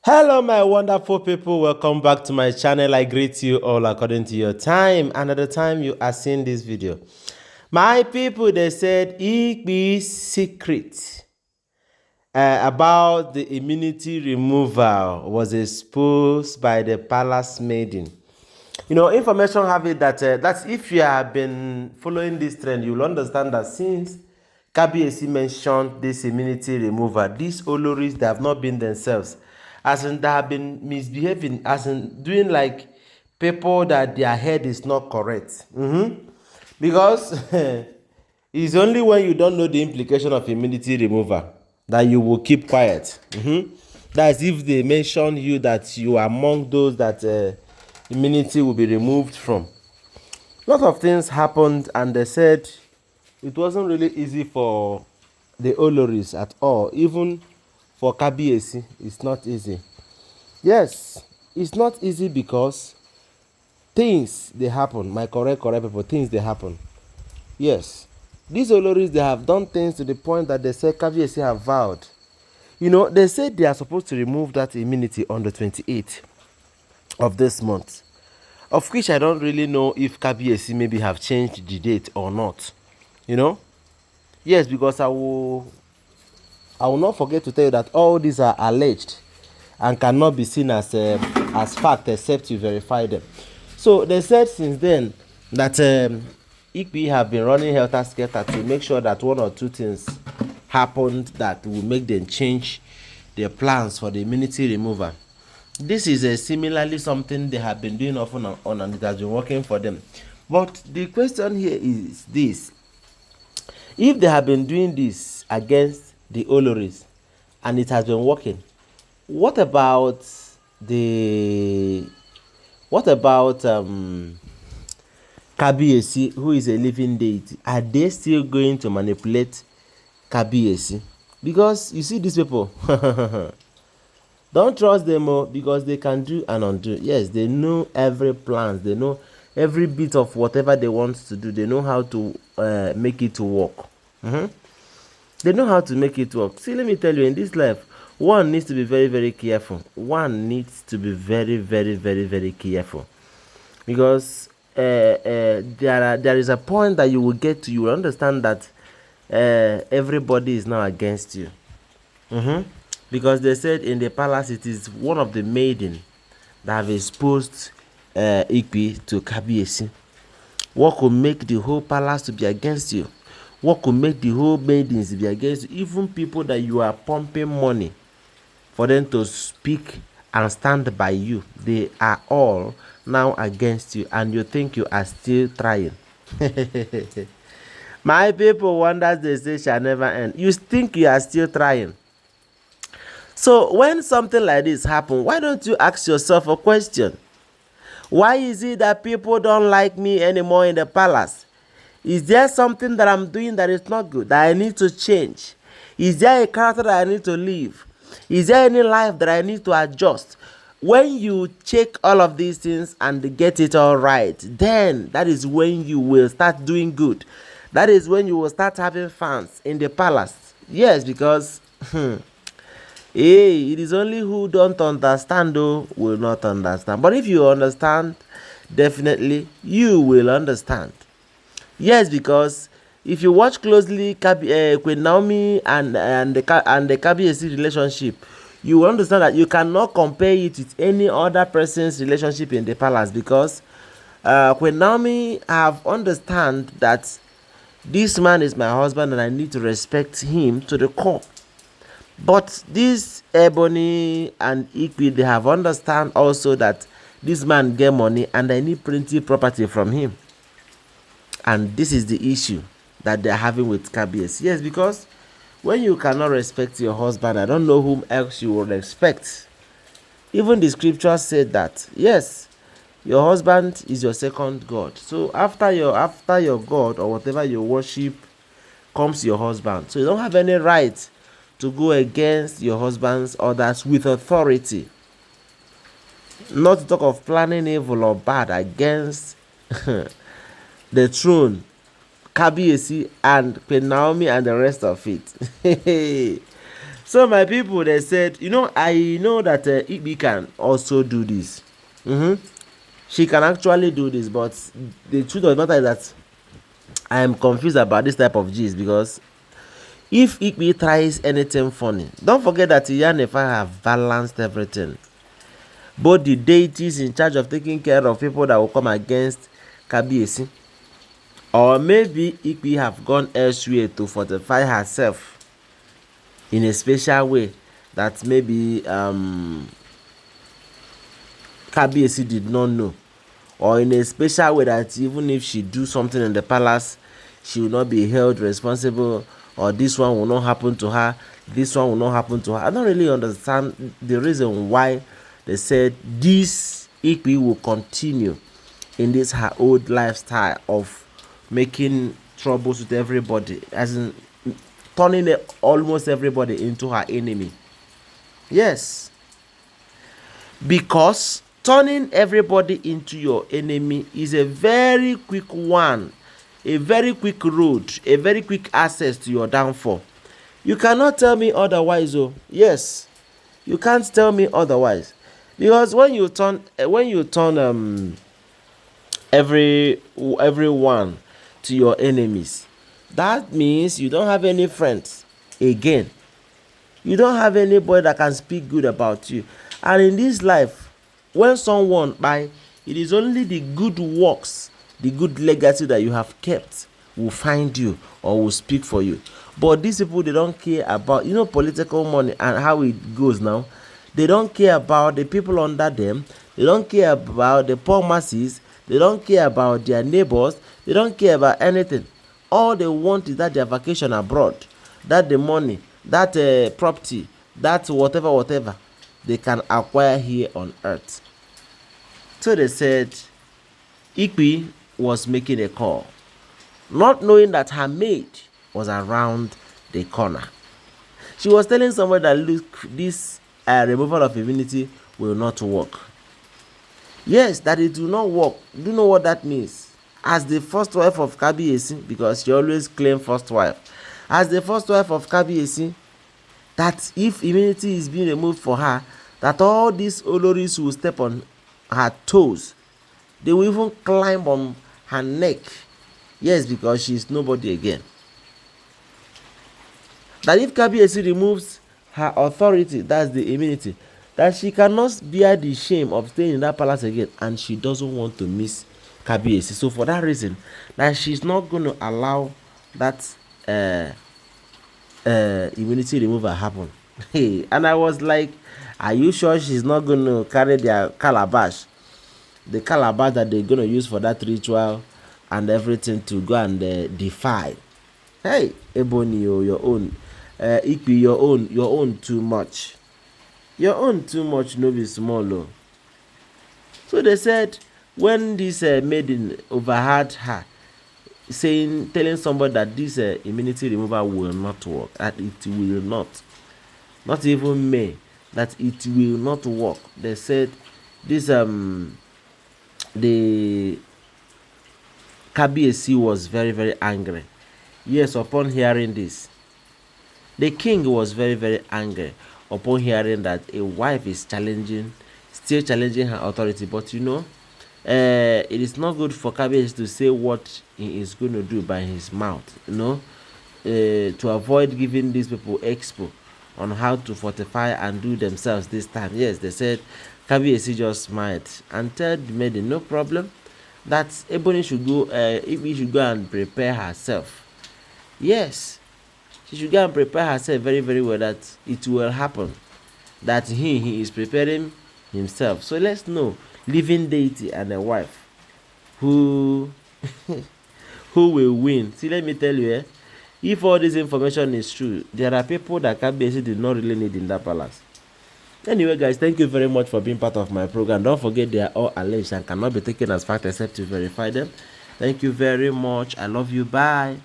Hello my wonderful people, welcome back to my channel. I greet you all according to your time and at the time you are seeing this video. My people, they said Igbi's secret about the immunity removal was exposed by the palace maiden. You know, information have it that that's if you have been following this trend, you'll understand that since Kabiyesi mentioned this immunity removal, these oloris, they have not been themselves. As in, they have been misbehaving, as in doing like people that their head is not correct. Because it's only when you don't know the implication of immunity removal that you will keep quiet. That's if they mention you that you are among those that immunity will be removed from. A lot of things happened and they said it wasn't really easy for the oloris at all. Even for Kabiyesi, it's not easy. Yes, it's not easy because things they happen. My correct people, things they happen. Yes, these oloris, they have done things to the point that they say Kabiyesi have vowed. You know, they said they are supposed to remove that immunity on the 28th of this month. Of which I don't really know if Kabiyesi maybe have changed the date or not. You know? Yes, because I will not forget to tell you that all these are alleged and cannot be seen as fact except you verify them. So they said since then that Igbi have been running helter-skelter to make sure that one or two things happened that will make them change their plans for the immunity removal. This is similarly something they have been doing often on and it has been working for them. But the question here is this: if they have been doing this against the oloris and it has been working, what about Kabiyesi, who is a living deity? Are they still going to manipulate Kabiyesi? Because you see these people, don't trust them because they can do and undo. Yes, they know every plan. They know every bit of whatever they want to do. They know how to make it to work. They know how to make it work. See, let me tell you, in this life, one needs to be very, very careful. One needs to be very, very, very, very careful. Because there is a point that you will get to, you will understand that everybody is now against you. Because they said in the palace it is one of the maiden that have exposed Igbi to Kabiyesi. What could make the whole palace to be against you? What could make the whole maidens to be against you? Even people that you are pumping money for them to speak and stand by you, they are all now against you, and you think you are still trying. My people, wonders they say shall never end. You think you are still trying. So when something like this happens, why don't you ask yourself a question? Why is it that people don't like me anymore in the palace? Is there something that I'm doing that is not good, that I need to change? Is there a character that I need to live? Is there any life that I need to adjust? When you check all of these things and get it all right, then that is when you will start doing good. That is when you will start having fans in the palace. Yes, because hey, it is only who don't understand though will not understand. But if you understand, definitely you will understand. Yes, because if you watch closely Queen Naomi and the Kabiyesi relationship, you will understand that you cannot compare it with any other person's relationship in the palace, because Queen Naomi have understand that this man is my husband and I need to respect him to the core. But this Ebony and Igbi, they have understand also that this man get money and I need plenty property from him. And this is the issue that they're having with Kabiyesi. Yes, because when you cannot respect your husband, I don't know whom else you will respect. Even the scripture said that, yes, your husband is your second God. So after your God or whatever you worship comes your husband. So you don't have any right to go against your husband's orders with authority. Not to talk of planning evil or bad against the throne, Kabiyesi and Queen Naomi and the rest of it. So my people, they said, I know that Igbi can also do this. She can actually do this, but the truth of the matter is that I am confused about this type of gist, because if Igbi tries anything funny, don't forget that Iya and Ife have balanced everything. Both the deities in charge of taking care of people that will come against Kabiyesi, or maybe Igbi have gone elsewhere to fortify herself in a special way that maybe Kabiyesi did not know, or in a special way that even if she do something in the palace, she will not be held responsible, or this one will not happen to her, this one will not happen to her. I don't really understand the reason why they said this Igbi will continue in this her old lifestyle of making troubles with everybody, as in turning almost everybody into her enemy. Yes, because turning everybody into your enemy is a very quick one, a very quick road, a very quick access to your downfall. You cannot tell me otherwise. Oh yes, you can't tell me otherwise, because when you turn everyone to your enemies, that means you don't have any friends again. You don't have anybody that can speak good about you. And in this life, when someone buy, it is only the good works, the good legacy that you have kept will find you or will speak for you. But these people, they don't care about political money and how it goes now. They don't care about the people under them. They don't care about the poor masses. They don't care about their neighbors. They don't care about anything. All they want is that their vacation abroad, that the money, that property, that whatever they can acquire here on earth. So they said Igbi was making a call, not knowing that her maid was around the corner. She was telling somebody that, look, this removal of immunity will not work. Yes, that it will not work. Do you know what that means? As the first wife of Kabiyesi, because she always claimed first wife, as the first wife of Kabiyesi, that if immunity is being removed for her, that all these oloris will step on her toes. They will even climb on her neck. Yes, because she is nobody again. That if Kabiyesi removes her authority, that's the immunity, that she cannot bear the shame of staying in that palace again, and she doesn't want to miss Kabiyesi. So for that reason, that she's not going to allow that immunity removal happen. Hey, and I was like, are you sure she's not going to carry their calabash, the calabash that they're going to use for that ritual and everything, to go and defy? Hey, Ebony, your own. Igbi, your own too much. Your own too much, no be small. Oh. So they said when this maiden overheard her telling somebody that this immunity removal will not work, that it will not even may, that it will not work. They said this the Kabiyesi was very, very angry. Yes, upon hearing this, the king was very, very angry upon hearing that a wife is still challenging her authority. But it is not good for Kabiyesi to say what he is going to do by his mouth, to avoid giving these people expo on how to fortify and do themselves this time. Yes, they said Kabiyesi just smiled and told the maiden, no problem, that Ebony should go, Igbi should go and prepare herself. Yes, she should go and prepare herself very, very well, that it will happen, that he is preparing himself. So let's know, living deity and a wife, who will win. See, let me tell you, if all this information is true, there are people that Kabiyesi did not really need in that palace. Anyway, guys, thank you very much for being part of my program. Don't forget, they are all alleged and cannot be taken as fact except to verify them. Thank you very much. I love you. Bye.